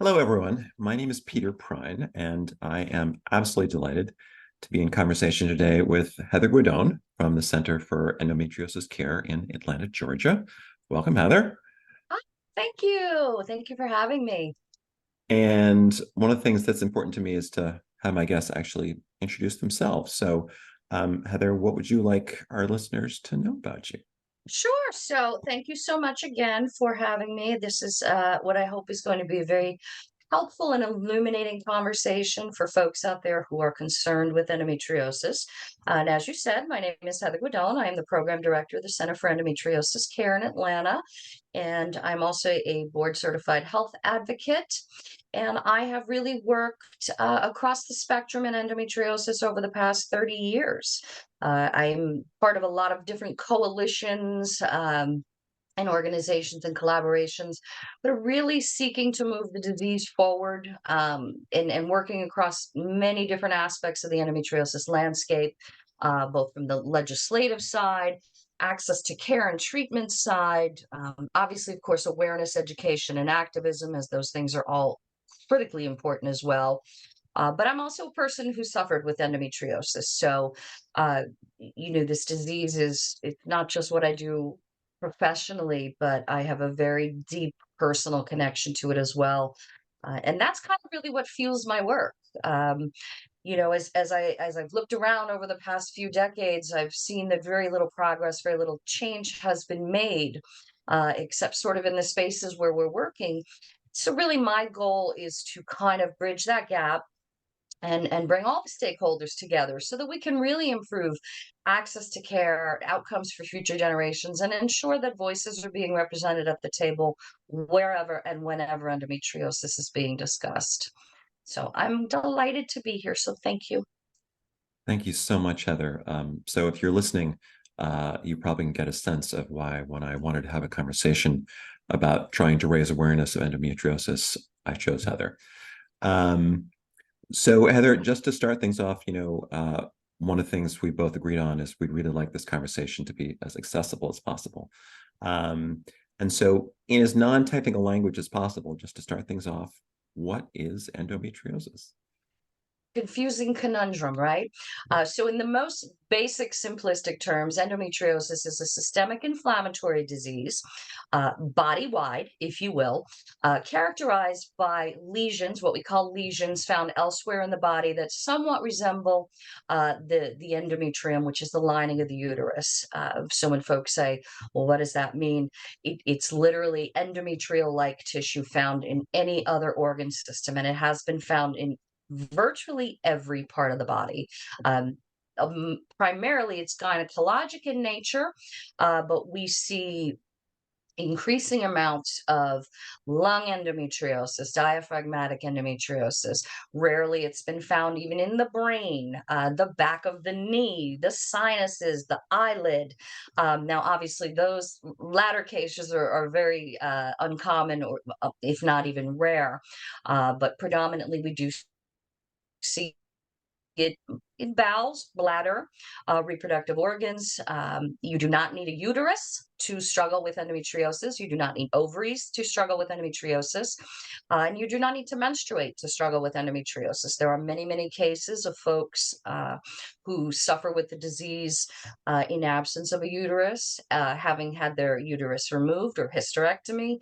Hello, everyone. My name is Peter Pruyn, and I am absolutely delighted to be in conversation today with Heather Guidone from the Center for Endometriosis Care in Atlanta, Georgia. Welcome, Heather. Hi, thank you. Thank you for having me. And one of the things that's important to me is to have my guests actually introduce themselves. So, Heather, what would you like our listeners to know about you? Sure. So thank you so much again for having me. This is what I hope is going to be a very helpful and illuminating conversation for folks out there who are concerned with endometriosis. And as you said, my name is Heather Guidone. I am the program director of the Center for Endometriosis Care in Atlanta. And I'm also a board certified health advocate. And I have really worked across the spectrum in endometriosis over the past 30 years. I'm part of a lot of different coalitions and organizations and collaborations that are really seeking to move the disease forward and working across many different aspects of the endometriosis landscape, both from the legislative side, access to care and treatment side, obviously, of course, awareness, education, and activism, as those things are all critically important as well. But I'm also a person who suffered with endometriosis. So, this disease is, it's not just what I do professionally, but I have a very deep personal connection to it as well. And that's kind of really what fuels my work. Um, as I've looked around over the past few decades, I've seen that very little progress, very little change has been made, except sort of in the spaces where we're working. So really my goal is to kind of bridge that gap and bring all the stakeholders together so that we can really improve access to care, outcomes for future generations, and ensure that voices are being represented at the table wherever and whenever endometriosis is being discussed. So I'm delighted to be here. So thank you. Thank you so much, Heather. So if you're listening, you probably can get a sense of why when I wanted to have a conversation about trying to raise awareness of endometriosis, I chose Heather. Um, so Heather, just to start things off, one of the things we both agreed on is we'd really like this conversation to be as accessible as possible. Um, and so in as non-technical language as possible, just to start things off, what is endometriosis? Confusing conundrum, right? So, in the most basic, simplistic terms, endometriosis is a systemic inflammatory disease, body wide, if you will, characterized by lesions, what we call lesions found elsewhere in the body that somewhat resemble the endometrium, which is the lining of the uterus. So, when folks say, well, what does that mean? It's literally endometrial like tissue found in any other organ system, and it has been found in virtually every part of the body. Primarily, it's gynecologic in nature, but we see increasing amounts of lung endometriosis, diaphragmatic endometriosis. Rarely, it's been found even in the brain, the back of the knee, the sinuses, the eyelid. Now, obviously, those latter cases are very uncommon, or if not even rare. But predominantly, we do see it in bowels, bladder, reproductive organs. You do not need a uterus to struggle with endometriosis. You do not need ovaries to struggle with endometriosis. And you do not need to menstruate to struggle with endometriosis. There are many, many cases of folks who suffer with the disease in absence of a uterus, having had their uterus removed, or hysterectomy,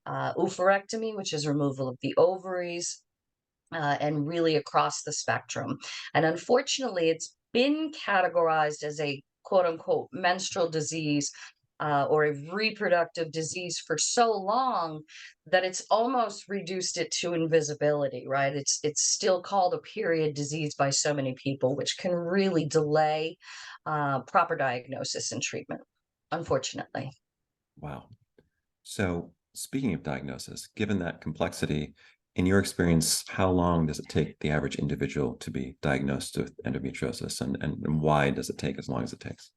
oophorectomy, which is removal of the ovaries, and really across the spectrum. And unfortunately, it's been categorized as a quote unquote menstrual disease, or a reproductive disease for so long that it's almost reduced it to invisibility, right? It's still called a period disease by so many people, which can really delay proper diagnosis and treatment, unfortunately. Wow. So, speaking of diagnosis, given that complexity, in your experience, how long does it take the average individual to be diagnosed with endometriosis, and why does it take as long as it takes?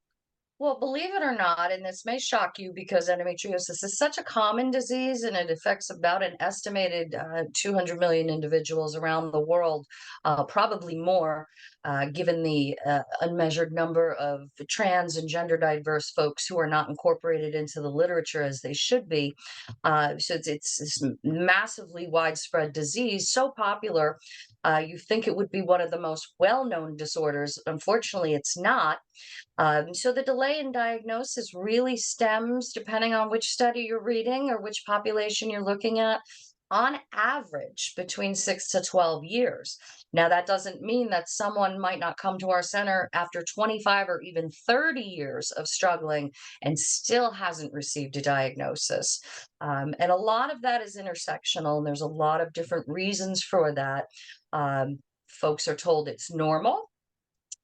Well, believe it or not, and this may shock you because endometriosis is such a common disease and it affects about an estimated 200 million individuals around the world, probably more. given the unmeasured number of trans and gender diverse folks who are not incorporated into the literature as they should be. So it's this massively widespread disease, so popular. You think it would be one of the most well-known disorders. Unfortunately, it's not. So the delay in diagnosis really stems, depending on which study you're reading or which population you're looking at, on average between 6 to 12 years. Now, that doesn't mean that someone might not come to our center after 25 or even 30 years of struggling and still hasn't received a diagnosis. And a lot of that is intersectional, and there's a lot of different reasons for that. Folks are told it's normal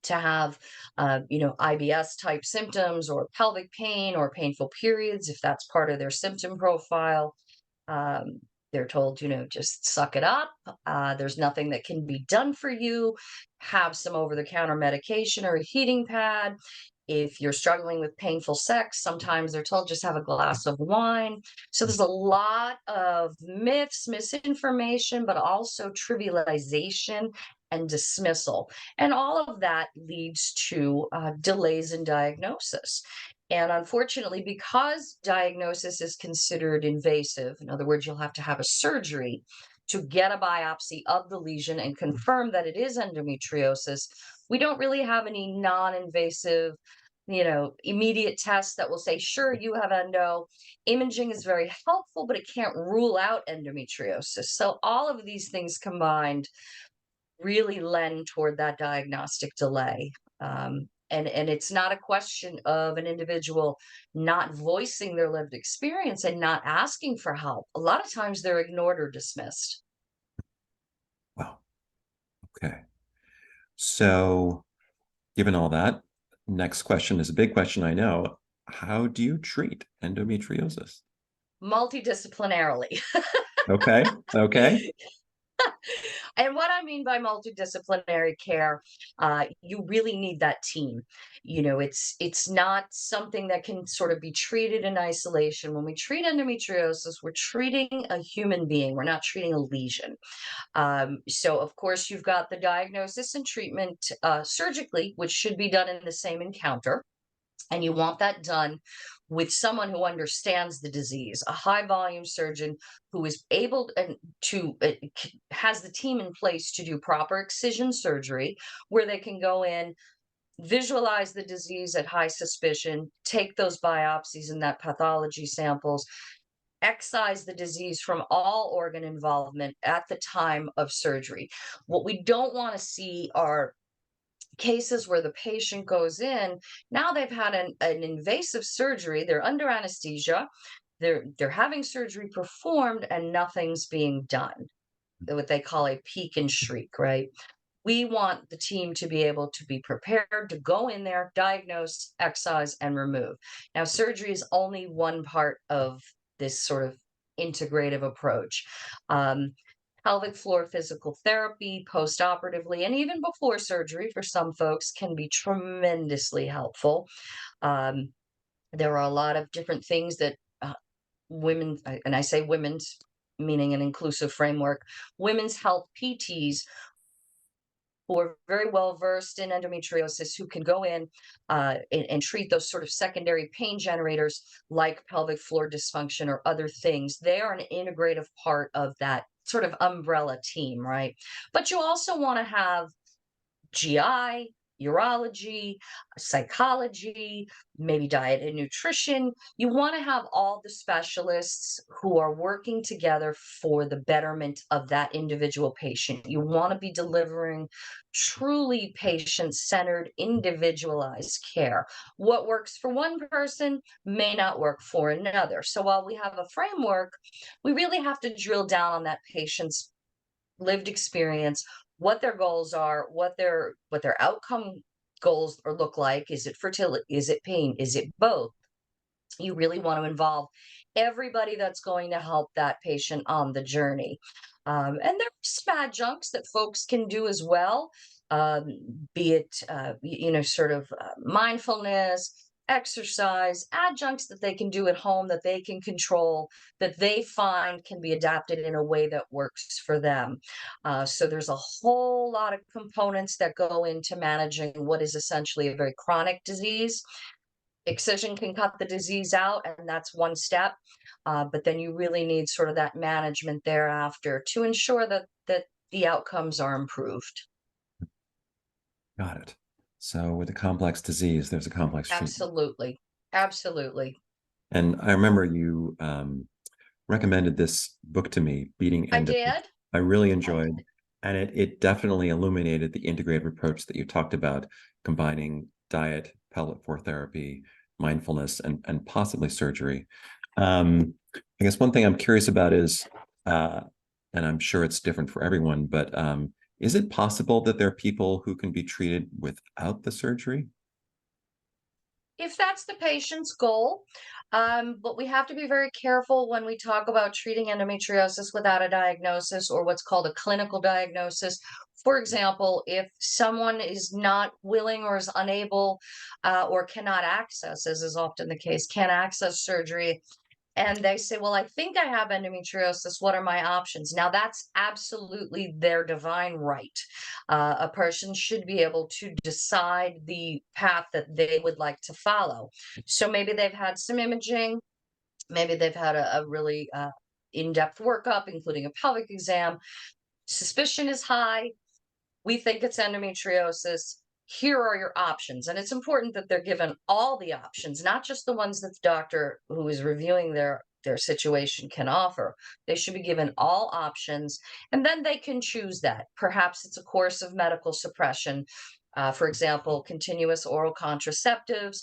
to have, IBS type symptoms or pelvic pain or painful periods if that's part of their symptom profile. Um, they're told, just suck it up. There's nothing that can be done for you. Have some over the counter medication or a heating pad. If you're struggling with painful sex, sometimes they're told just have a glass of wine. So there's a lot of myths, misinformation, but also trivialization and dismissal. And all of that leads to delays in diagnosis. And unfortunately, because diagnosis is considered invasive, in other words, you'll have to have a surgery to get a biopsy of the lesion and confirm that it is endometriosis, we don't really have any non-invasive, immediate tests that will say, sure, you have endo. Imaging is very helpful, but it can't rule out endometriosis. So all of these things combined really lend toward that diagnostic delay. And it's not a question of an individual not voicing their lived experience and not asking for help. A lot of times they're ignored or dismissed. Wow. Okay. So, given all that, next question is a big question, I know. How do you treat endometriosis? Multidisciplinarily. Okay. Okay. And what I mean by multidisciplinary care, you really need that team. It's not something that can sort of be treated in isolation. When we treat endometriosis, we're treating a human being. We're not treating a lesion. So, of course, you've got the diagnosis and treatment surgically, which should be done in the same encounter. And you want that done with someone who understands the disease, a high volume surgeon who is able to has the team in place to do proper excision surgery, where they can go in, visualize the disease at high suspicion, take those biopsies and that pathology samples, excise the disease from all organ involvement at the time of surgery. What we don't want to see are cases where the patient goes in. Now they've had an invasive surgery, they're under anesthesia, they're having surgery performed and nothing's being done, what they call a peek and shriek, right? We want the team to be able to be prepared to go in there, diagnose, excise, and remove. Now, surgery is only one part of this sort of integrative approach. Um, Pelvic floor physical therapy post-operatively and even before surgery for some folks can be tremendously helpful. Um, there are a lot of different things that women, and I say women's, meaning an inclusive framework, women's health PTs who are very well versed in endometriosis who can go in and treat those sort of secondary pain generators like pelvic floor dysfunction or other things. They are an integrative part of that sort of umbrella team, right? But you also want to have GI, urology, psychology, maybe diet and nutrition. You want to have all the specialists who are working together for the betterment of that individual patient. You want to be delivering truly patient centered, individualized care. What works for one person may not work for another. So while we have a framework, we really have to drill down on that patient's lived experience, what their goals are, what their outcome goals or look like. Is it fertility? Is it pain? Is it both? You really want to involve everybody that's going to help that patient on the journey. And there's some adjuncts that folks can do as well, be it, sort of mindfulness, exercise, adjuncts that they can do at home that they can control, that they find can be adapted in a way that works for them. So there's a whole lot of components that go into managing what is essentially a very chronic disease. Excision can cut the disease out, and that's one step. But then you really need sort of that management thereafter to ensure that the outcomes are improved. Got it. So with a complex disease, there's a complex treatment. Absolutely. Absolutely. And I remember you recommended this book to me, Beating I Endo. did. I really I enjoyed, did. and it definitely illuminated the integrative approach that you talked about, combining diet, pellet floor therapy, mindfulness, and possibly surgery. I guess one thing I'm curious about is, and I'm sure it's different for everyone, but is it possible that there are people who can be treated without the surgery? If that's the patient's goal, but we have to be very careful when we talk about treating endometriosis without a diagnosis or what's called a clinical diagnosis. For example, if someone is not willing or is unable or cannot access, as is often the case, can't access surgery, and they say, well, I think I have endometriosis. What are my options? Now, that's absolutely their divine right. A person should be able to decide the path that they would like to follow. So maybe they've had some imaging, maybe they've had a really in depth workup, including a pelvic exam. Suspicion is high, we think it's endometriosis. Here are your options. And it's important that they're given all the options, not just the ones that the doctor who is reviewing their situation can offer. They should be given all options, and then they can choose that. Perhaps it's a course of medical suppression, for example, continuous oral contraceptives.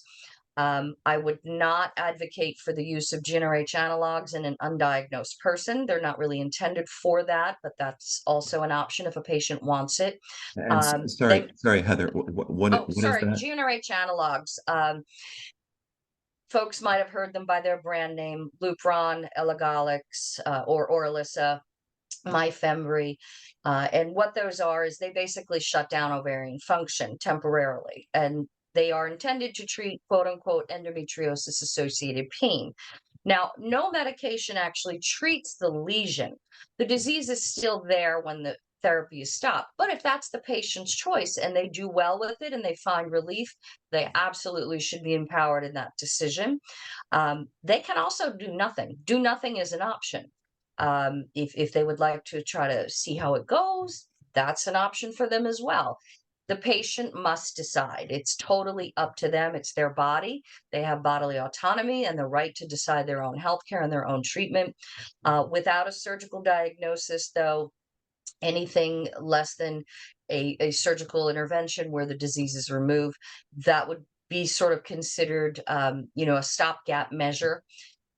I would not advocate for the use of GnRH analogs in an undiagnosed person. They're not really intended for that, but that's also an option if a patient wants it. And They sorry, Heather, oh, what is sorry, that? GnRH analogs. Folks might have heard them by their brand name, Lupron, Elagolix, or Orilissa, Myfembree. And what those are is they basically shut down ovarian function temporarily. And they are intended to treat quote unquote endometriosis associated pain. Now, no medication actually treats the lesion. The disease is still there when the therapy is stopped. But if that's the patient's choice and they do well with it and they find relief, they absolutely should be empowered in that decision. They can also do nothing. Do nothing is an option. If they would like to try to see how it goes, that's an option for them as well. The patient must decide. It's totally up to them. It's their body. They have bodily autonomy and the right to decide their own healthcare and their own treatment. Without a surgical diagnosis, though, anything less than a surgical intervention where the disease is removed, that would be sort of considered, a stopgap measure.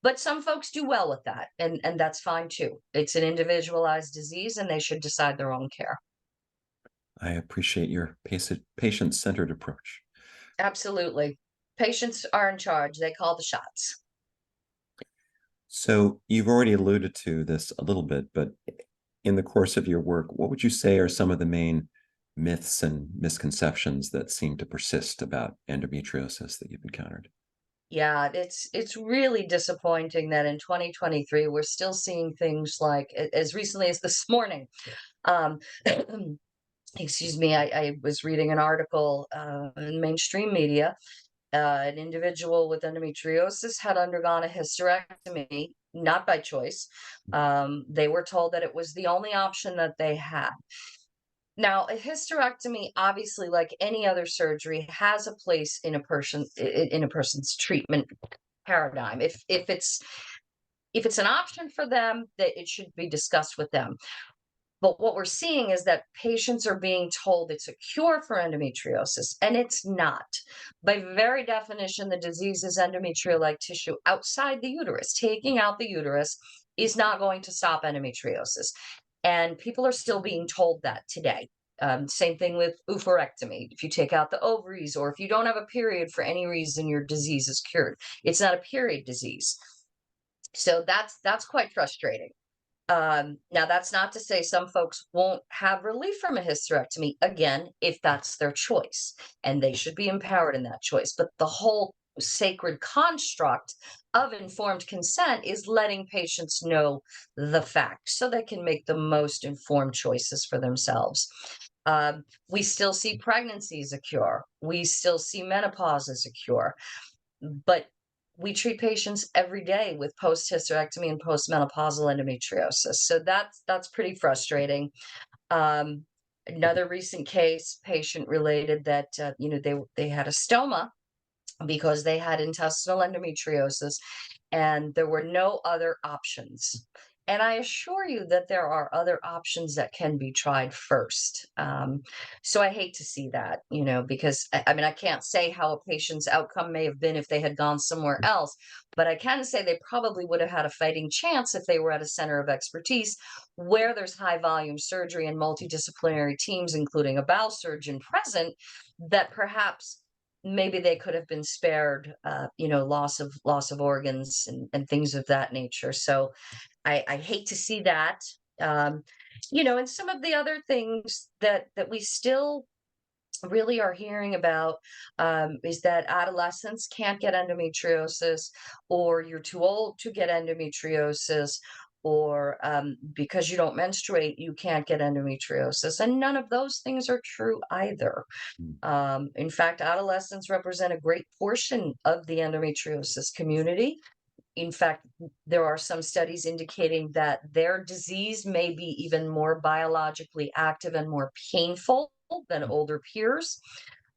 But some folks do well with that, and that's fine too. It's an individualized disease, and they should decide their own care. I appreciate your patient-centered approach. Absolutely. Patients are in charge. They call the shots. So you've already alluded to this a little bit, but in the course of your work, what would you say are some of the main myths and misconceptions that seem to persist about endometriosis that you've encountered? Yeah, it's really disappointing that in 2023 we're still seeing things like as recently as this morning. Um, excuse me, I was reading an article in mainstream media. An individual with endometriosis had undergone a hysterectomy, not by choice. They were told that it was the only option that they had. Now, a hysterectomy, obviously, like any other surgery, has a place in a person's treatment paradigm. If it's an option for them, that it should be discussed with them. But what we're seeing is that patients are being told it's a cure for endometriosis, and it's not. By very definition, the disease is endometrial-like tissue outside the uterus. Taking out the uterus is not going to stop endometriosis. And people are still being told that today. Same thing with oophorectomy. If you take out the ovaries, or if you don't have a period for any reason, your disease is cured. It's not a period disease. So that's quite frustrating. Now, that's not to say some folks won't have relief from a hysterectomy, again, if that's their choice, and they should be empowered in that choice. But the whole sacred construct of informed consent is letting patients know the facts so they can make the most informed choices for themselves. We still see pregnancy as a cure. We still see menopause as a cure, but we treat patients every day with post-hysterectomy and postmenopausal endometriosis. So that's pretty frustrating. Um, Another recent case, patient related that they had a stoma because they had intestinal endometriosis and there were no other options. And I assure you that there are other options that can be tried first. So I hate to see that, because I mean, I can't say how a patient's outcome may have been if they had gone somewhere else, but I can say they probably would have had a fighting chance if they were at a center of expertise where there's high volume surgery and multidisciplinary teams, including a bowel surgeon present, that perhaps maybe they could have been spared, loss of organs and things of that nature. So I hate to see that. Um, and some of the other things that we still really are hearing about is that adolescents can't get endometriosis, or you're too old to get endometriosis, or because you don't menstruate, you can't get endometriosis. And none of those things are true either. Mm. In fact, adolescents represent a great portion of the endometriosis community. In fact, there are some studies indicating that their disease may be even more biologically active and more painful than older peers.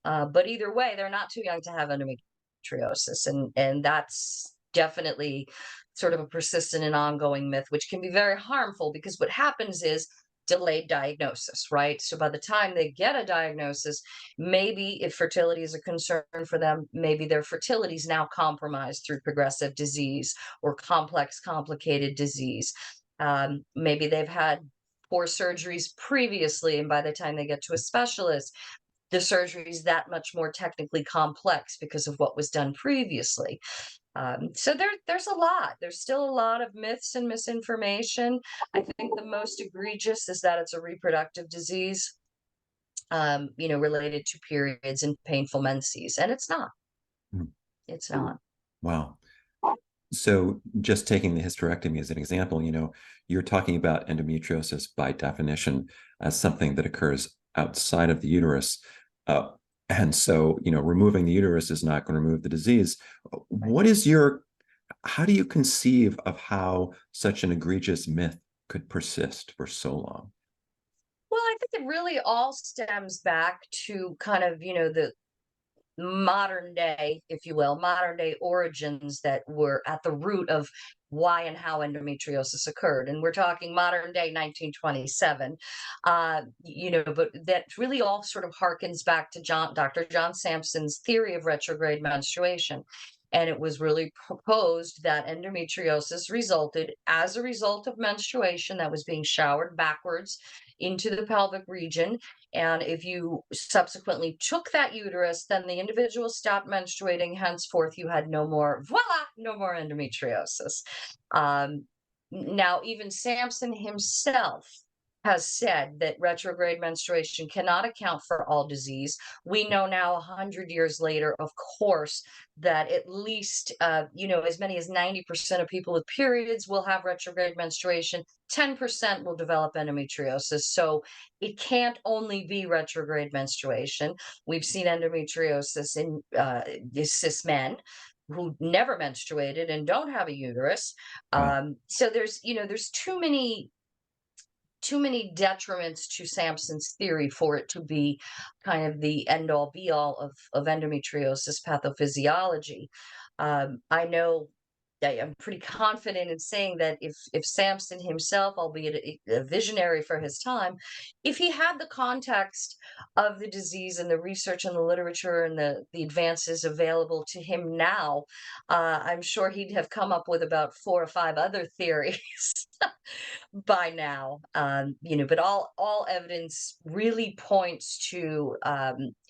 But either way, they're not too young to have endometriosis, and that's definitely sort of a persistent and ongoing myth, which can be very harmful because what happens is delayed diagnosis, right? So by the time they get a diagnosis, maybe if fertility is a concern for them, maybe their fertility is now compromised through progressive disease or complex, complicated disease. Maybe they've had poor surgeries previously, and by the time they get to a specialist, the surgery is that much more technically complex because of what was done previously. So there's a lot. There's still a lot of myths and misinformation. I think the most egregious is that it's a reproductive disease, related to periods and painful menses, and it's not. Mm. It's not. Wow. So just taking the hysterectomy as an example, you're talking about endometriosis by definition as something that occurs outside of the uterus. Uh, and so, removing the uterus is not going to remove the disease. What is how do you conceive of how such an egregious myth could persist for so long? Well, I think it really all stems back to kind of, the modern day, if you will, modern day origins that were at the root of why and how endometriosis occurred. And we're talking modern day 1927. But that really all sort of harkens back to Dr. John Sampson's theory of retrograde menstruation. And it was really proposed that endometriosis resulted as a result of menstruation that was being showered backwards into the pelvic region, and if you subsequently took that uterus, then the individual stopped menstruating. Henceforth, you had no more, voila, no more endometriosis. Now, even Sampson himself has said that retrograde menstruation cannot account for all disease. We know now, 100 years later, of course, that at least, as many as 90% of people with periods will have retrograde menstruation. 10% will develop endometriosis. So it can't only be retrograde menstruation. We've seen endometriosis in cis men who never menstruated and don't have a uterus. Wow. So there's too many detriments to Sampson's theory for it to be kind of the end all be all of endometriosis pathophysiology. I know I'm pretty confident in saying that if Sampson himself, albeit a visionary for his time, if he had the context of the disease and the research and the literature and the advances available to him now, I'm sure he'd have come up with about 4 or 5 other theories by now. But all evidence really points to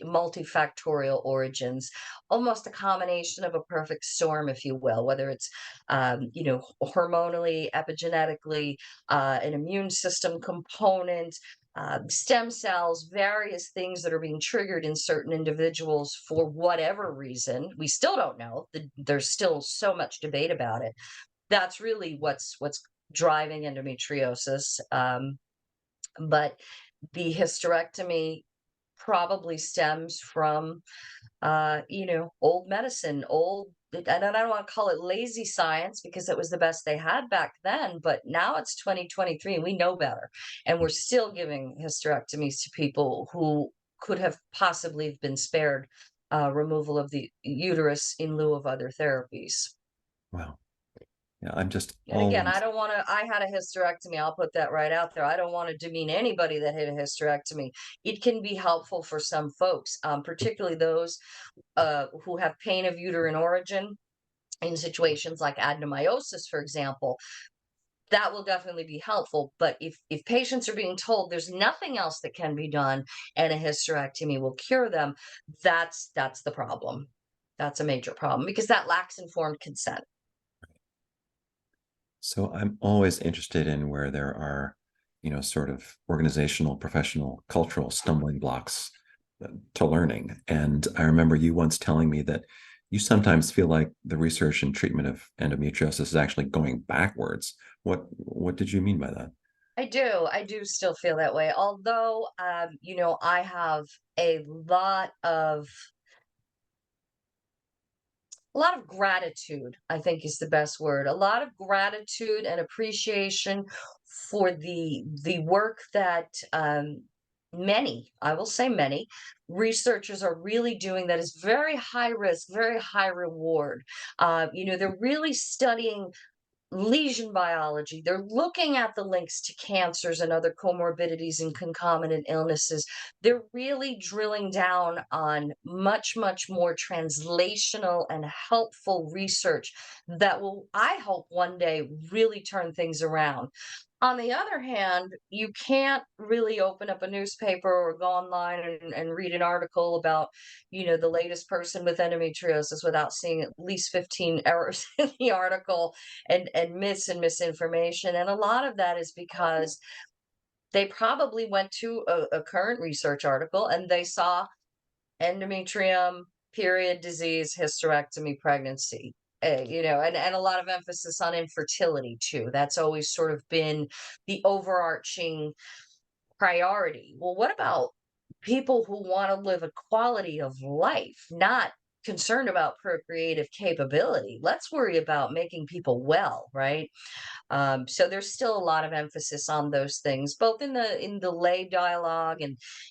multifactorial origins, almost a combination of a perfect storm, if you will, whether it's hormonally, epigenetically, an immune system component, stem cells, various things that are being triggered in certain individuals for whatever reason. We still don't know. There's still so much debate about it. That's really what's driving endometriosis. But the hysterectomy probably stems from old medicine, and I don't want to call it lazy science because it was the best they had back then, but now it's 2023 and we know better. And we're still giving hysterectomies to people who could have possibly been spared removal of the uterus in lieu of other therapies. Wow. Yeah, I'm just And again, I always, don't want to, I had a hysterectomy. I'll put that right out there. I don't want to demean anybody that had a hysterectomy. It can be helpful for some folks, particularly those who have pain of uterine origin in situations like adenomyosis, for example. That will definitely be helpful. But if patients are being told there's nothing else that can be done and a hysterectomy will cure them, that's the problem. That's a major problem because that lacks informed consent. so I'm always interested in where there are, sort of organizational, professional, cultural stumbling blocks to learning. And I remember you once telling me that you sometimes feel like the research and treatment of endometriosis is actually going backwards. What did you mean by that? I do still feel that way. Although, I have a lot of gratitude, I think is the best word. A lot of gratitude and appreciation for the work that many, I will say many, researchers are really doing that is very high risk, very high reward. They're really studying lesion biology. They're looking at the links to cancers and other comorbidities and concomitant illnesses. They're really drilling down on much, much more translational and helpful research that will, I hope, one day really turn things around. On the other hand, you can't really open up a newspaper or go online and read an article about, the latest person with endometriosis without seeing at least 15 errors in the article and misinformation. And a lot of that is because they probably went to a current research article and they saw endometrium, period disease, hysterectomy, pregnancy. And a lot of emphasis on infertility too. That's always sort of been the overarching priority. Well, what about people who want to live a quality of life, not concerned about procreative capability? Let's worry about making people well, right? So there's still a lot of emphasis on those things, both in the lay dialogue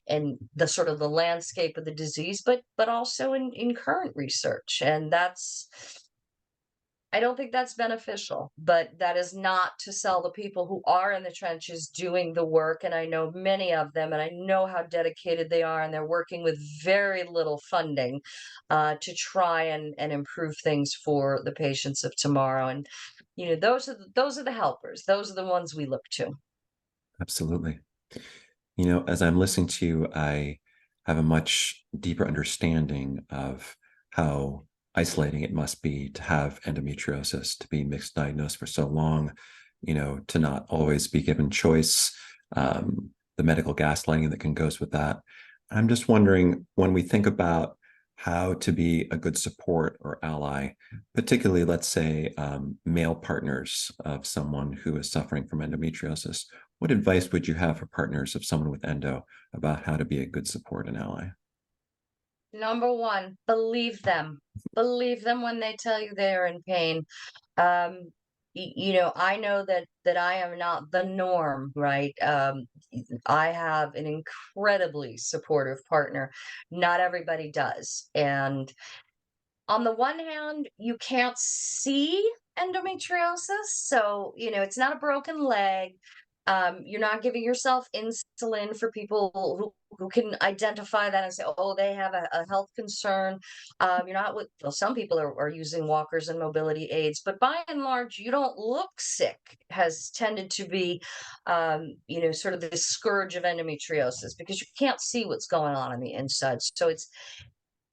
and the sort of the landscape of the disease, but also in current research. And I don't think that's beneficial, but that is not to sell the people who are in the trenches doing the work. And I know many of them, and I know how dedicated they are, and they're working with very little funding to try and improve things for the patients of tomorrow. And those are the helpers. Those are the ones we look to. Absolutely. As I'm listening to you, I have a much deeper understanding of how isolating it must be to have endometriosis, to be mixed diagnosed for so long, to not always be given choice, the medical gaslighting that can goes with that. I'm just wondering when we think about how to be a good support or ally, particularly, let's say, male partners of someone who is suffering from endometriosis. What advice would you have for partners of someone with endo about how to be a good support and ally? Number one, believe them. Believe them when they tell you they are in pain. Um, I know that I am not the norm, right? I have an incredibly supportive partner. Not everybody does. And on the one hand, you can't see endometriosis, so it's not a broken leg. You're not giving yourself insulin for people who can identify that and say, oh, they have a health concern. You're not with, well, some people are using walkers and mobility aids, but by and large, you don't look sick, has tended to be, sort of the scourge of endometriosis because you can't see what's going on the inside. So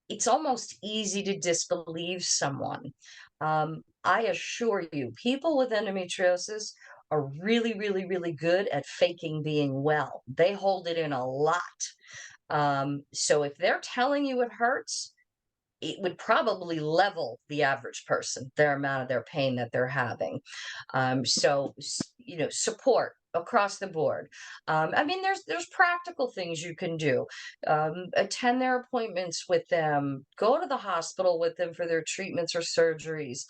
it's almost easy to disbelieve someone. I assure you, people with endometriosis are really, really, really good at faking being well. They hold it in a lot. So if they're telling you it hurts, it would probably level the average person, their amount of their pain that they're having. Support across the board. I mean, there's practical things you can do. Attend their appointments with them. Go to the hospital with them for their treatments or surgeries.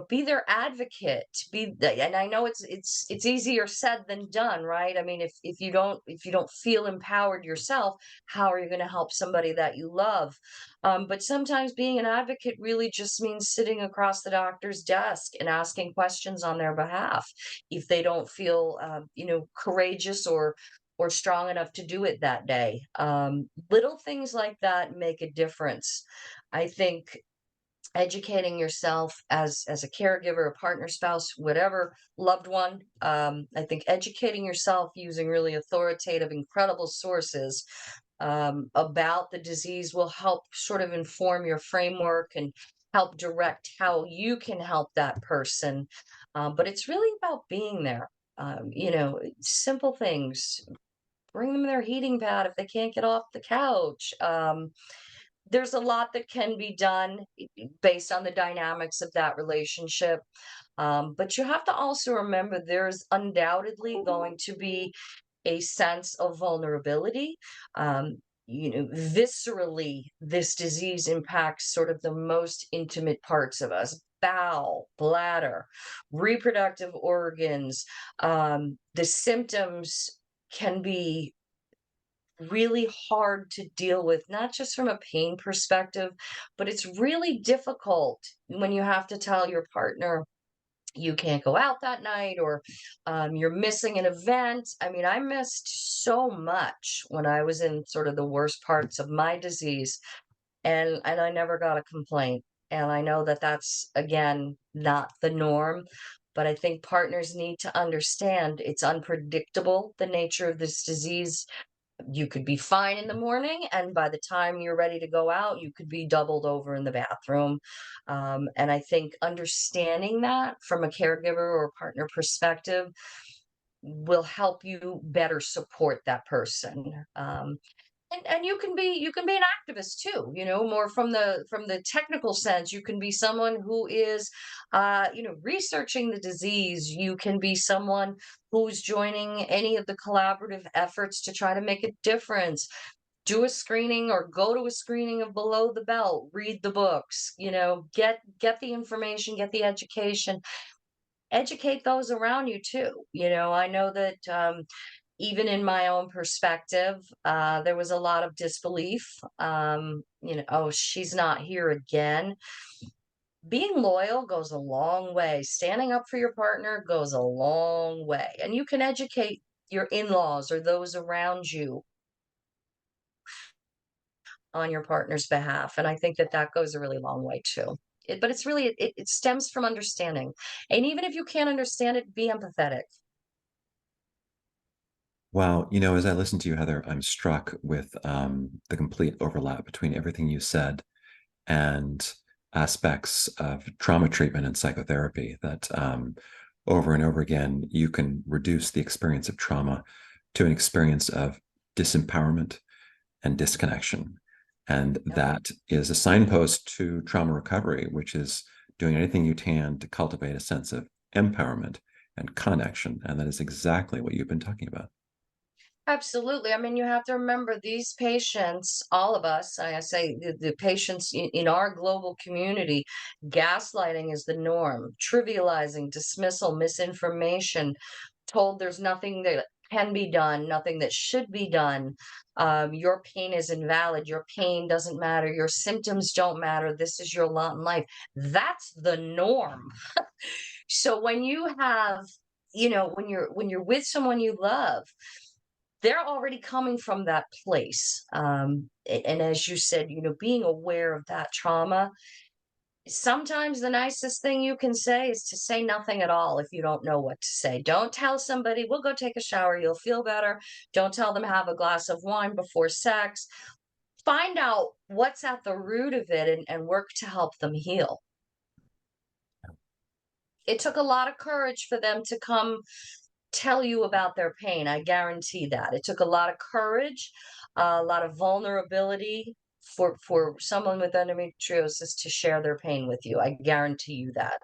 Be their advocate. And I know it's easier said than done, right? I mean, if you don't feel empowered yourself, how are you going to help somebody that you love? But sometimes being an advocate really just means sitting across the doctor's desk and asking questions on their behalf if they don't feel, courageous or strong enough to do it that day. Little things like that make a difference. I think educating yourself as a caregiver, a partner, spouse, whatever loved one. I think educating yourself using really authoritative, incredible sources about the disease will help sort of inform your framework and help direct how you can help that person. But it's really about being there. Simple things. Bring them their heating pad if they can't get off the couch. There's a lot that can be done based on the dynamics of that relationship. But you have to also remember there's undoubtedly going to be a sense of vulnerability. Viscerally, this disease impacts sort of the most intimate parts of us: bowel, bladder, reproductive organs. The symptoms can be really hard to deal with, not just from a pain perspective, but it's really difficult when you have to tell your partner you can't go out that night, or you're missing an event. I mean, I missed so much when I was in sort of the worst parts of my disease, and I never got a complaint. And I know that that's, again, not the norm, but I think partners need to understand it's unpredictable, the nature of this disease. You could be fine in the morning, and by the time you're ready to go out, you could be doubled over in the bathroom. And I think understanding that from a caregiver or partner perspective will help you better support that person. And you can be an activist too, more from the technical sense. You can be someone who is researching the disease. You can be someone who's joining any of the collaborative efforts to try to make a difference. Do a screening or go to a screening of Below the Belt, read the books, get the information, get the education, educate those around you too. I know that even in my own perspective, there was a lot of disbelief. Oh, she's not here again. Being loyal goes a long way. Standing up for your partner goes a long way. And you can educate your in-laws or those around you on your partner's behalf. And I think that that goes a really long way too. But it's really, it stems from understanding. And even if you can't understand it, be empathetic. Wow, as I listen to you, Heather, I'm struck with the complete overlap between everything you said and aspects of trauma treatment and psychotherapy that over and over again, you can reduce the experience of trauma to an experience of disempowerment and disconnection. And Yep. that is a signpost to trauma recovery, which is doing anything you can to cultivate a sense of empowerment and connection. And that is exactly what you've been talking about. Absolutely. I mean, you have to remember these patients, all of us, I say the patients in our global community, gaslighting is the norm, trivializing, dismissal, misinformation, told there's nothing that can be done, nothing that should be done. Your pain is invalid. Your pain doesn't matter. Your symptoms don't matter. This is your lot in life. That's the norm. So when you have, when you're with someone you love, they're already coming from that place. And as you said, being aware of that trauma, sometimes the nicest thing you can say is to say nothing at all if you don't know what to say. Don't tell somebody, we'll go take a shower, you'll feel better. Don't tell them have a glass of wine before sex. Find out what's at the root of it, and work to help them heal. It took a lot of courage for them to come tell you about their pain. I guarantee that. It took a lot of courage, a lot of vulnerability for someone with endometriosis to share their pain with you. I guarantee you that.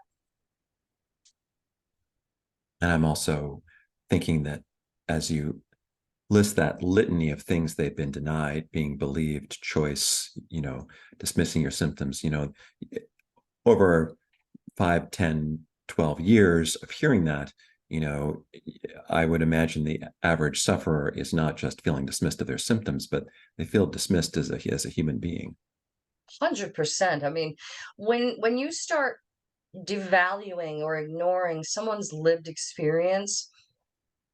And I'm also thinking that as you list that litany of things they've been denied, being believed, choice, dismissing your symptoms, over 5, 10, 12 years of hearing that, you know, I would imagine the average sufferer is not just feeling dismissed of their symptoms, but they feel dismissed as a human being. 100%. I mean, when you start devaluing or ignoring someone's lived experience,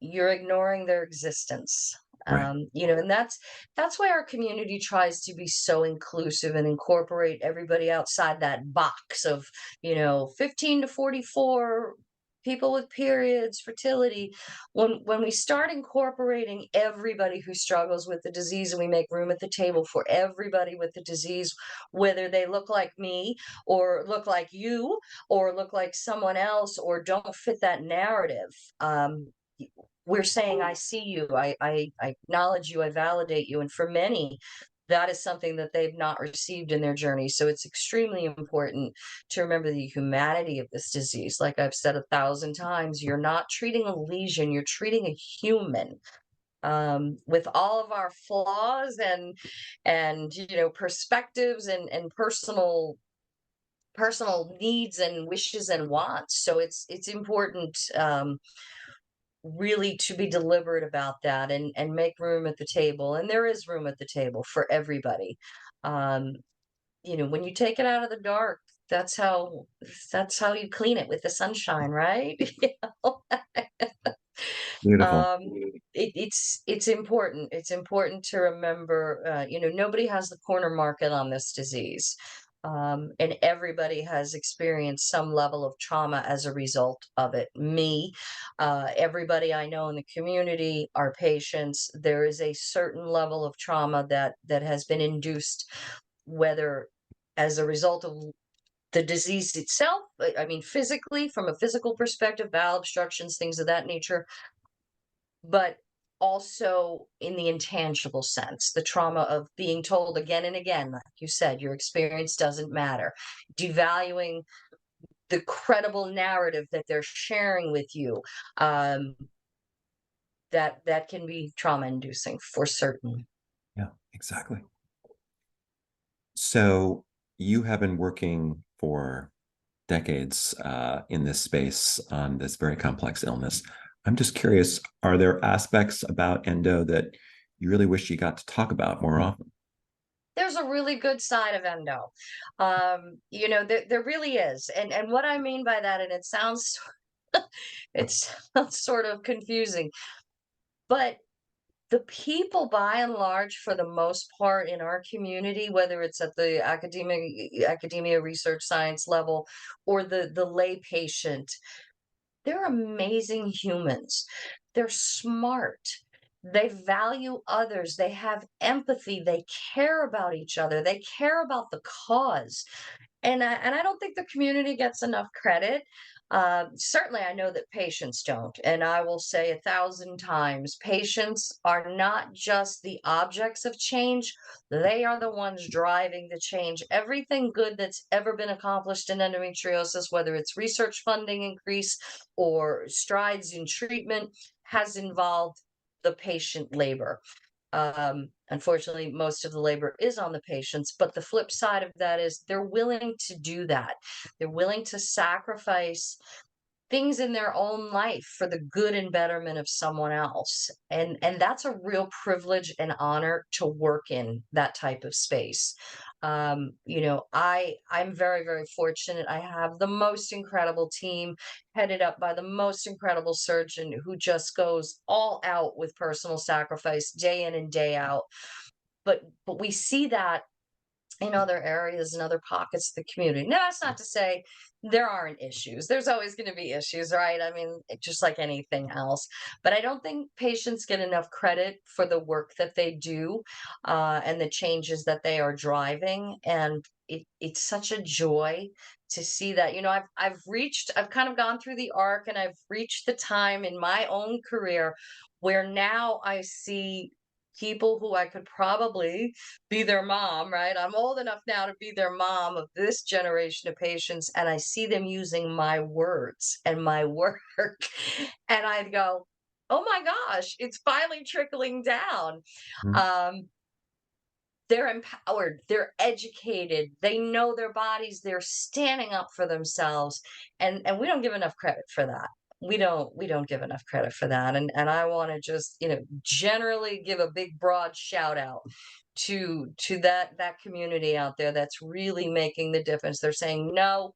you're ignoring their existence. Right. And that's why our community tries to be so inclusive and incorporate everybody outside that box of 15 to 44, people with periods, fertility. When we start incorporating everybody who struggles with the disease, and we make room at the table for everybody with the disease, whether they look like me or look like you or look like someone else or don't fit that narrative, we're saying, I see you, I acknowledge you, I validate you. And for many, that is something that they've not received in their journey. So it's extremely important to remember the humanity of this disease. Like I've said 1,000 times, you're not treating a lesion, you're treating a human. With all of our flaws and perspectives and personal needs and wishes and wants. So it's important, really, to be deliberate about that and make room at the table. And there is room at the table for everybody. um when you take it out of the dark, that's how you clean it with the sunshine, right? know? Beautiful. um it's important, to remember, nobody has the corner market on this disease. And everybody has experienced some level of trauma as a result of it. Me, everybody I know in the community, our patients, there is a certain level of trauma that has been induced, whether as a result of the disease itself, I mean, physically, from a physical perspective, bowel obstructions, things of that nature, but also in the intangible sense, the trauma of being told again and again, like you said, your experience doesn't matter, devaluing the credible narrative that they're sharing with you. um, that can be trauma inducing for certain. Yeah, exactly. So you have been working for decades in this space on this very complex illness. I'm just curious, are there aspects about endo that you really wish you got to talk about more often? There's a really good side of endo. There really is. And what I mean by that, and it sounds it sounds sort of confusing, but the people, by and large, for the most part in our community, whether it's at the academia research science level or the lay patient, they're amazing humans. They're smart. They value others. They have empathy. They care about each other. They care about the cause. And I don't think the community gets enough credit. Certainly, I know that patients don't. And I will say 1,000 times, patients are not just the objects of change, they are the ones driving the change. Everything good that's ever been accomplished in endometriosis, whether it's research funding increase or strides in treatment, has involved the patient labor. Unfortunately, most of the labor is on the patients, but the flip side of that is they're willing to do that. They're willing to sacrifice things in their own life for the good and betterment of someone else. And that's a real privilege and honor to work in that type of space. I'm very, very fortunate. I have the most incredible team headed up by the most incredible surgeon who just goes all out with personal sacrifice day in and day out. But we see that in other areas and other pockets of the community. Now, that's not to say there aren't issues. There's always going to be issues, right? I mean, just like anything else. But I don't think patients get enough credit for the work that they do, and the changes that they are driving. And it's such a joy to see that, I've kind of gone through the arc, and I've reached the time in my own career where now I see people who I could probably be their mom, right? I'm old enough now to be their mom of this generation of patients, and I see them using my words and my work. And I go, oh my gosh, it's finally trickling down. Mhm. Um, they're empowered, they're educated, they know their bodies, they're standing up for themselves, and we don't give enough credit for that. We don't give enough credit for that, and I wanna just, generally give a big broad shout out to that community out there that's really making the difference. They're saying, "No,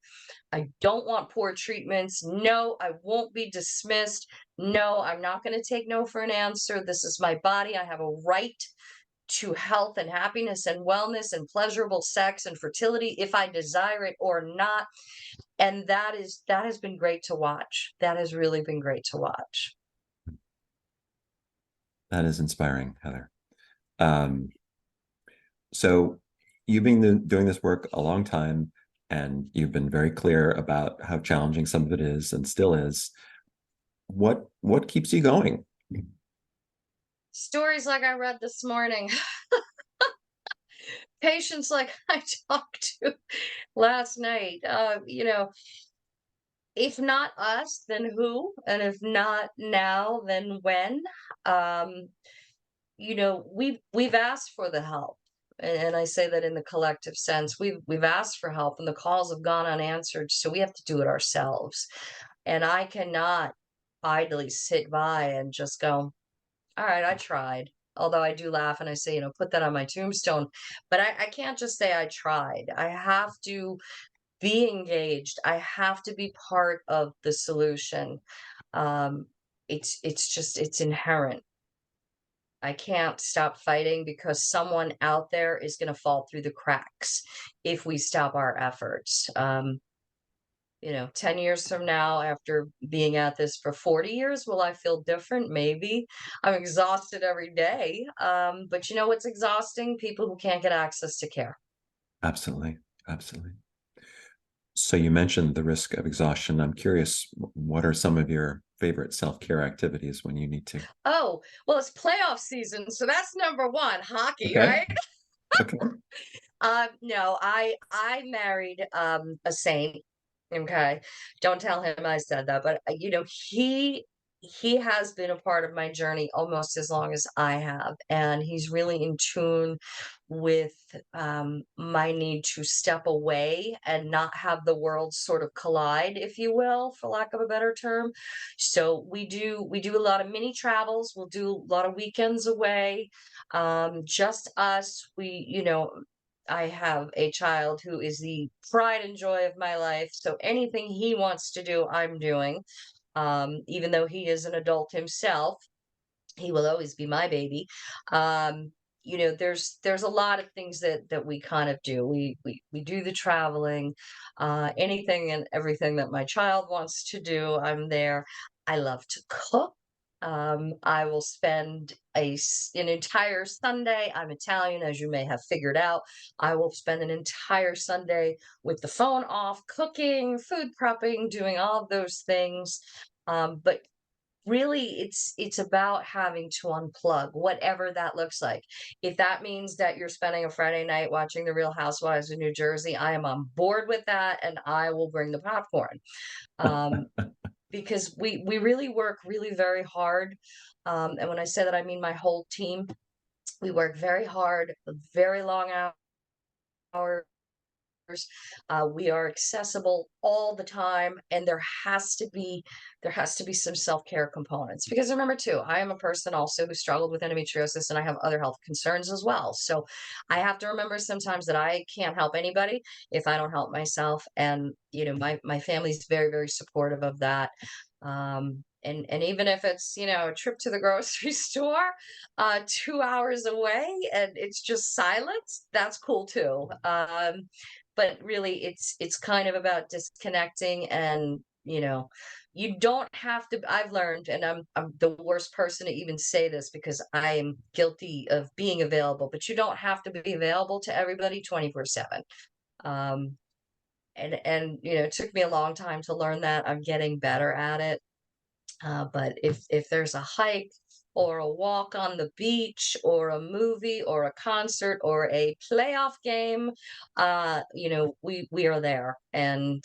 I don't want poor treatments. No, I won't be dismissed. No, I'm not gonna take no for an answer. This is my body. I have a right to health and happiness and wellness and pleasurable sex and fertility if I desire it or not." And that has been great to watch. That has really been great to watch. That is inspiring, Heather. Um, so you've been doing this work a long time, and you've been very clear about how challenging some of it is and still is. What keeps you going? Stories like I read this morning, patients like I talked to last night. If not us, then who? And if not now, then when? Um, we've asked for the help, and I say that in the collective sense. We've asked for help, and the calls have gone unanswered, so we have to do it ourselves. And I cannot idly sit by and just go, all right, I tried. Although I do laugh and I say, put that on my tombstone. But I can't just say I tried. I have to be engaged. I have to be part of the solution. Um, it's inherent. I can't stop fighting because someone out there is going to fall through the cracks if we stop our efforts. 10 years from now, after being at this for 40 years, will I feel different? Maybe. I'm exhausted every day. But you know what's exhausting? People who can't get access to care. Absolutely, absolutely. So you mentioned the risk of exhaustion. I'm curious, what are some of your favorite self-care activities when you need to? Oh, well, it's playoff season, so that's number one, hockey, Okay. right? Okay. No, I married a saint. Okay. Don't tell him I said that, but he has been a part of my journey almost as long as I have, and he's really in tune with my need to step away and not have the world sort of collide, if you will, for lack of a better term. So we do a lot of mini travels. We'll do a lot of weekends away, just us. I have a child who is the pride and joy of my life. So anything he wants to do, I'm doing. Even though he is an adult himself, he will always be my baby. There's a lot of things that we kind of do. We do the traveling, anything and everything that my child wants to do, I'm there. I love to cook. I will spend an entire Sunday. I'm Italian, as you may have figured out. I will spend an entire Sunday with the phone off, cooking, food prepping, doing all of those things. But really, it's about having to unplug, whatever that looks like. If that means that you're spending a Friday night watching The Real Housewives of New Jersey, I am on board with that, and I will bring the popcorn. Um, because we really work really very hard. And when I say that, I mean my whole team. We work very hard, very long hours. We are accessible all the time, and there has to be some self-care components, because remember too, I am a person also who struggled with endometriosis, and I have other health concerns as well. So I have to remember sometimes that I can't help anybody if I don't help myself. And my family's very, very supportive of that. And even if it's a trip to the grocery store 2 hours away and it's just silence, that's cool too. But really, it's kind of about disconnecting. And you don't have to. I've learned, and I'm the worst person to even say this because I am guilty of being available, but you don't have to be available to everybody 24/7. um and it took me a long time to learn that. I'm getting better at it. But if there's a hike or a walk on the beach or a movie or a concert or a playoff game, we are there, and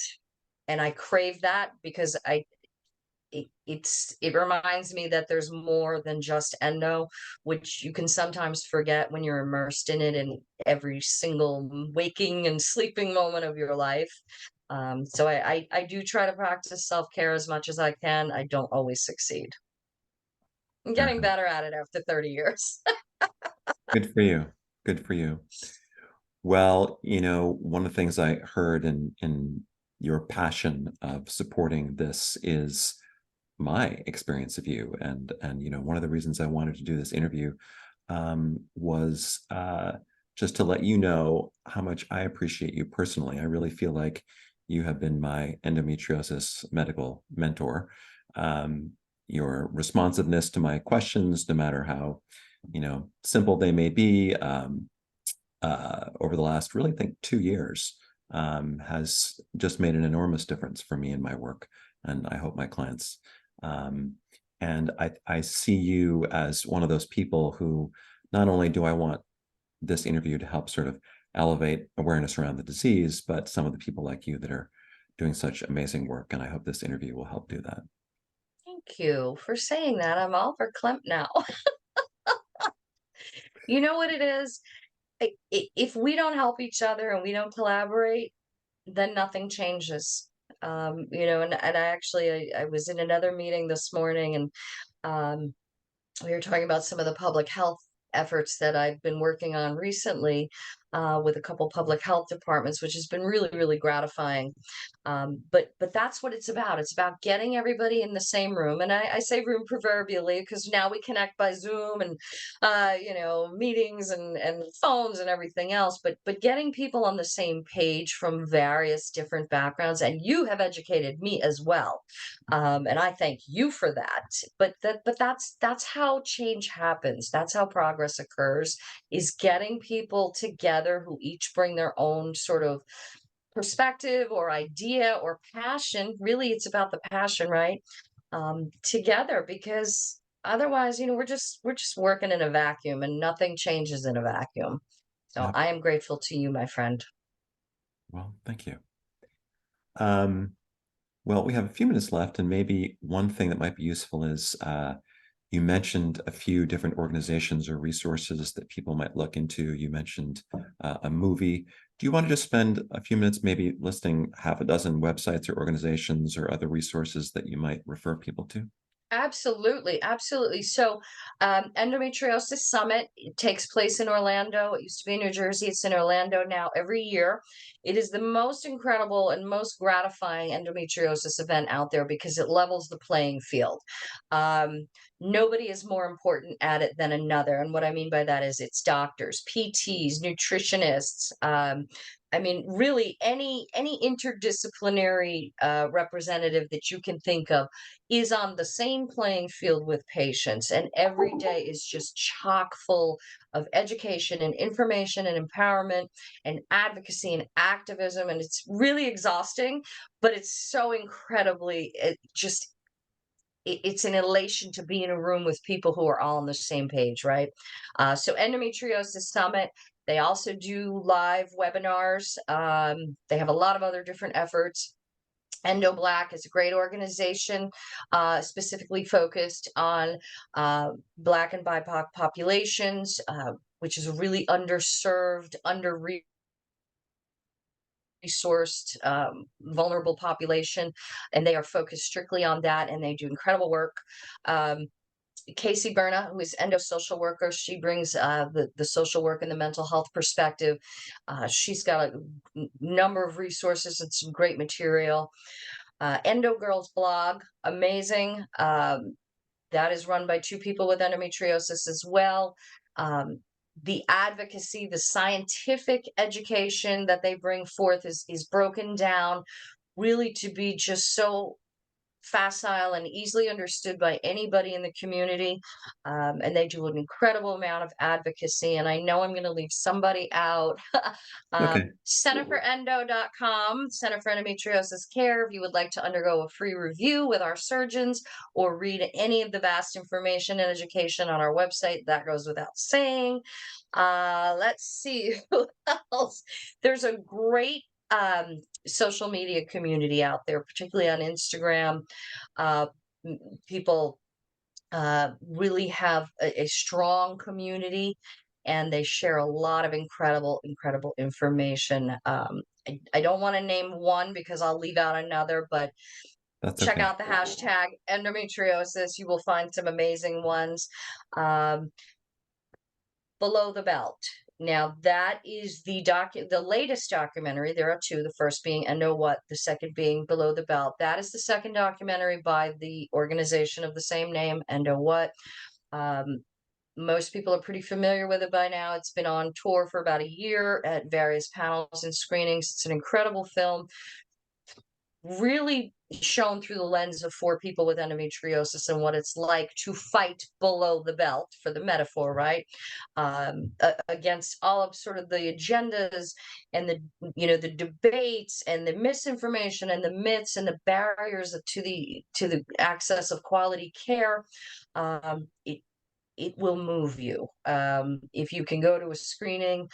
I crave that because it reminds me that there's more than just endo, which you can sometimes forget when you're immersed in it in every single waking and sleeping moment of your life. So I do try to practice self-care as much as I can. I don't always succeed. I'm getting Uh-huh. better at it after 30 years. Good for you. Good for you. Well, one of the things I heard in your passion of supporting this is my experience of you, and one of the reasons I wanted to do this interview was just to let you know how much I appreciate you personally. I really feel like you have been my endometriosis medical mentor. Um, your responsiveness to my questions, no matter how simple they may be, over the last really think 2 years, has just made an enormous difference for me in my work, and I hope my clients. Um, and I see you as one of those people who not only do I want this interview to help sort of elevate awareness around the disease, but some of the people like you that are doing such amazing work. And I hope this interview will help do that. Thank you for saying that. I'm all verklempt now. You know what it is? If we don't help each other and we don't collaborate, then nothing changes. And I was in another meeting this morning, and um, we were talking about some of the public health efforts that I've been working on recently with a couple public health departments, which has been really, really gratifying. But that's what it's about. It's about getting everybody in the same room, and I say room proverbially because now we connect by Zoom and meetings and phones and everything else. But getting people on the same page from various different backgrounds, and you have educated me as well, and I thank you for that. But that's how change happens. That's how progress occurs. Is getting people together who each bring their own sort of perspective or idea or passion. Really, it's about the passion, right? Together, because otherwise, we're just working in a vacuum, and nothing changes in a vacuum. So Yep. I am grateful to you, my friend. Well, thank you. Um, well, we have a few minutes left, and maybe one thing that might be useful is you mentioned a few different organizations or resources that people might look into. You mentioned a movie. Do you want to just spend a few minutes maybe listing half a dozen websites or organizations or other resources that you might refer people to? Absolutely, absolutely. So, Endometriosis Summit, it takes place in Orlando. It used to be in New Jersey. It's in Orlando now every year. It is the most incredible and most gratifying endometriosis event out there because it levels the playing field. Nobody is more important at it than another. And what I mean by that is it's doctors, PTs, nutritionists. I mean, really, any interdisciplinary representative that you can think of is on the same playing field with patients, and every day is just chock full of education and information and empowerment and advocacy and activism, and it's really exhausting, but it's so incredibly it's an elation to be in a room with people who are all on the same page, right? So Endometriosis Summit, they also do live webinars. They have a lot of other different efforts. Endo Black is a great organization, specifically focused on Black and BIPOC populations, which is a really underserved, under-resourced, vulnerable population, and they are focused strictly on that, and they do incredible work. Um, Casey Berna, who is endo social worker, she brings the social work and the mental health perspective. She's got a number of resources and some great material. Endo Girls blog, amazing. That is run by two people with endometriosis as well. The advocacy, the scientific education that they bring forth is broken down really to be just so facile and easily understood by anybody in the community. And they do an incredible amount of advocacy. And I know I'm going to leave somebody out. Okay. Centerforendo.com, Center for Endometriosis Care. If you would like to undergo a free review with our surgeons or read any of the vast information and education on our website, that goes without saying. Let's see who else. There's a great social media community out there, particularly on Instagram. Uh, People really have a strong community, and they share a lot of incredible information. I don't want to name one because I'll leave out another, but That's check okay. out the hashtag endometriosis. You will find some amazing ones. Um, Below the Belt. Now that is the latest documentary. There are two, the first being Endo What, the second being Below the Belt. That is the second documentary by the organization of the same name, Endo What. Um, Most people are pretty familiar with it by now. It's been on tour for about a year at various panels and screenings. It's an incredible film, really shown through the lens of four people with endometriosis and what it's like to fight below the belt, for the metaphor, right? Against all of sort of the agendas and the debates and the misinformation and the myths and the barriers to the access of quality care. It will move you. If you can go to a screening,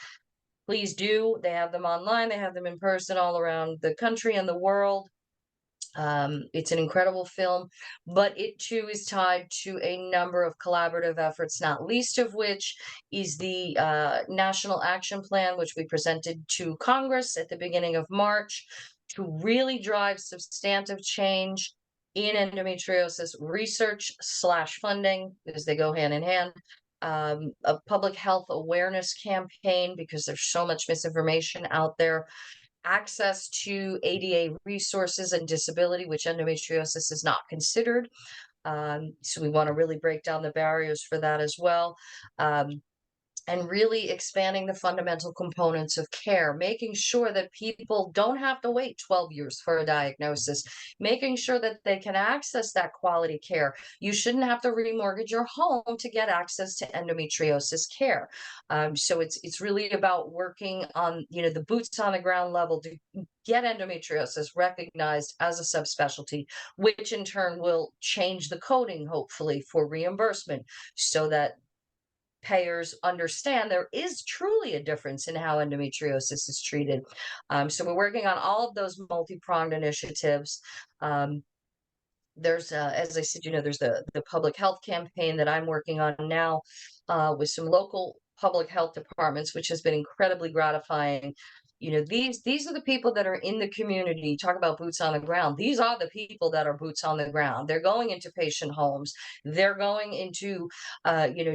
please do. They have them online, they have them in person all around the country and the world. It's an incredible film, but it too is tied to a number of collaborative efforts, not least of which is the National Action Plan, which we presented to Congress at the beginning of March to really drive substantive change in endometriosis research slash funding, because they go hand in hand. A public health awareness campaign, because there's so much misinformation out there, access to ADA resources and disability, which endometriosis is not considered. So we want to really break down the barriers for that as well. And really expanding the fundamental components of care, making sure that people don't have to wait 12 years for a diagnosis, making sure that they can access that quality care. You shouldn't have to remortgage your home to get access to endometriosis care. So it's really about working on the boots on the ground level to get endometriosis recognized as a subspecialty, which in turn will change the coding, hopefully, for reimbursement, so that payers understand there is truly a difference in how endometriosis is treated. So we're working on all of those multi-pronged initiatives. There's, as I said, there's the public health campaign that I'm working on now with some local public health departments, which has been incredibly gratifying. These are the people that are in the community. Talk about boots on the ground. These are the people that are boots on the ground. They're going into patient homes. They're going into,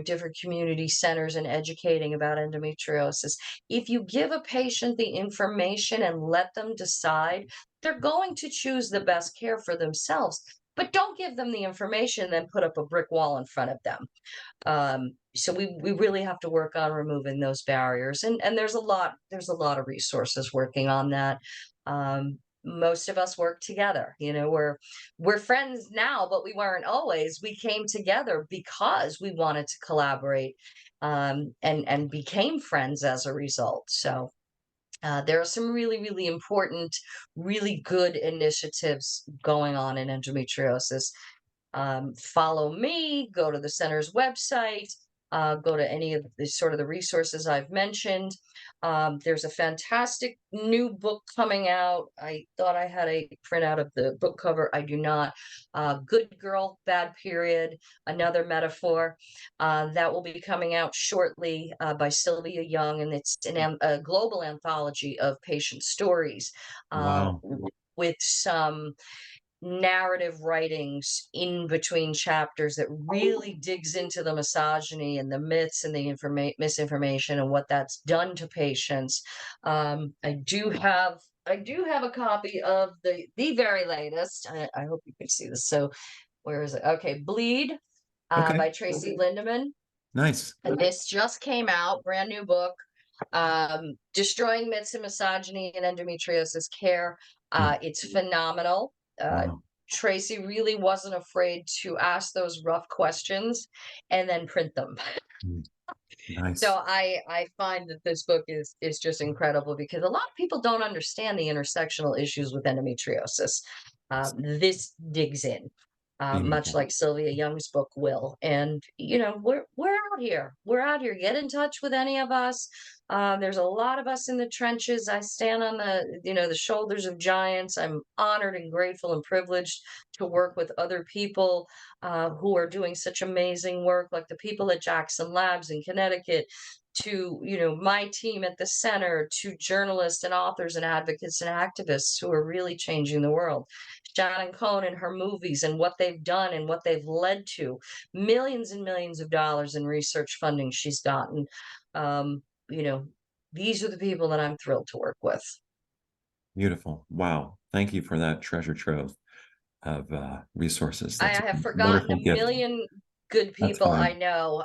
different community centers and educating about endometriosis. If you give a patient the information and let them decide, they're going to choose the best care for themselves. But don't give them the information, then put up a brick wall in front of them. So we really have to work on removing those barriers, and there's a lot of resources working on that. Most of us work together. We're friends now, but we weren't always. We came together because we wanted to collaborate, and became friends as a result. So there are some really important, really good initiatives going on in endometriosis. Follow me, go to the center's website, go to any of the sort of the resources I've mentioned. There's a fantastic new book coming out. I thought I had a printout of the book cover. I do not. Good Girl, Bad Period, Another Metaphor. That will be coming out shortly by Sylvia Young, and it's a global anthology of patient stories Wow. with some narrative writings in between chapters that really digs into the misogyny and the myths and the misinformation and what that's done to patients. I do have a copy of the very latest. I hope you can see this. So where is it? Okay, Bleed Okay. by Tracy Lindemann. Nice. And this just came out, brand new book. Destroying Myths and Misogyny in Endometriosis Care. Hmm. It's phenomenal. Wow. Tracy really wasn't afraid to ask those rough questions and then print them. Mm, So nice. I find that this book is just incredible because a lot of people don't understand the intersectional issues with endometriosis. It's This digs in, much beautiful. like Sylvia Young's book will. And you know, we're out here. We're out here. Get in touch with any of us. There's a lot of us in the trenches. I stand on the shoulders of giants. I'm honored and grateful and privileged to work with other people who are doing such amazing work, like the people at Jackson Labs in Connecticut, to my team at the center, to journalists and authors and advocates and activists who are really changing the world. Shannon Cohn and her movies and what they've done and what they've led to, millions and millions of dollars in research funding she's gotten. Um, you know, these are the people that I'm thrilled to work with. Beautiful. Wow. Thank you for that treasure trove of resources. I That's a have forgotten wonderful a gift. million good That's people I fine. know,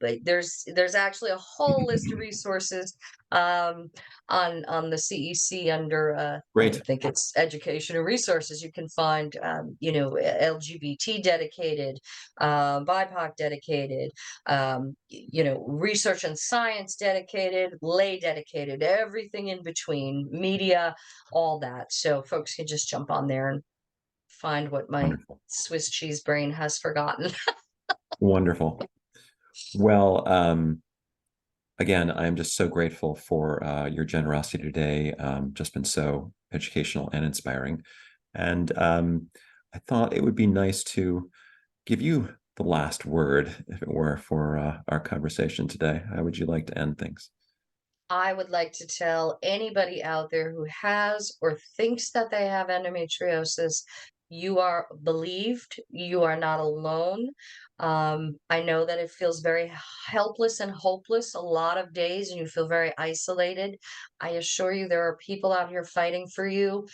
but there's actually a whole list of resources um, on the CEC under I Great. think it's education and resources. You can find LGBT dedicated, BIPOC dedicated, research and science dedicated, lay dedicated, everything in between, media, all that. So folks can just jump on there and find what my Wonderful. Swiss cheese brain has forgotten. Wonderful. Well, again, I'm just so grateful for your generosity today. Just been so educational and inspiring. And I thought it would be nice to give you the last word, if it were, for our conversation today. How would you like to end things? I would like to tell anybody out there who has or thinks that they have endometriosis, you are believed, you are not alone. I know that it feels very helpless and hopeless a lot of days, and you feel very isolated. I assure you, there are people out here fighting for you.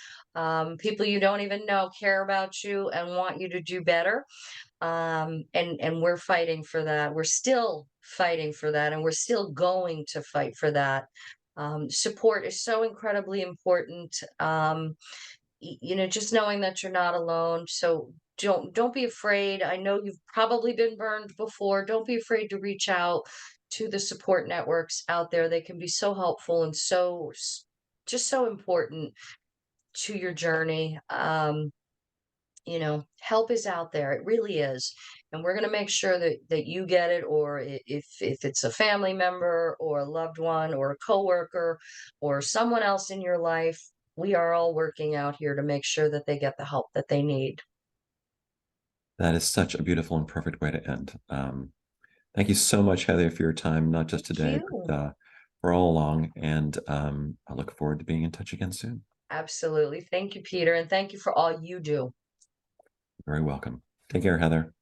People you don't even know care about you and want you to do better. And we're fighting for that. We're still fighting for that, and we're still going to fight for that. Support is so incredibly important. Just knowing that you're not alone. So don't be afraid. I know you've probably been burned before. Don't be afraid to reach out to the support networks out there. They can be so helpful and just so important to your journey. Help is out there. It really is. And we're going to make sure that you get it, or if it's a family member or a loved one or a coworker or someone else in your life, we are all working out here to make sure that they get the help that they need. That is such a beautiful and perfect way to end. Thank you so much, Heather, for your time, not just Thank today, but you. for all along. And I look forward to being in touch again soon. Absolutely. Thank you, Peter. And thank you for all you do. Very welcome. Take care, Heather.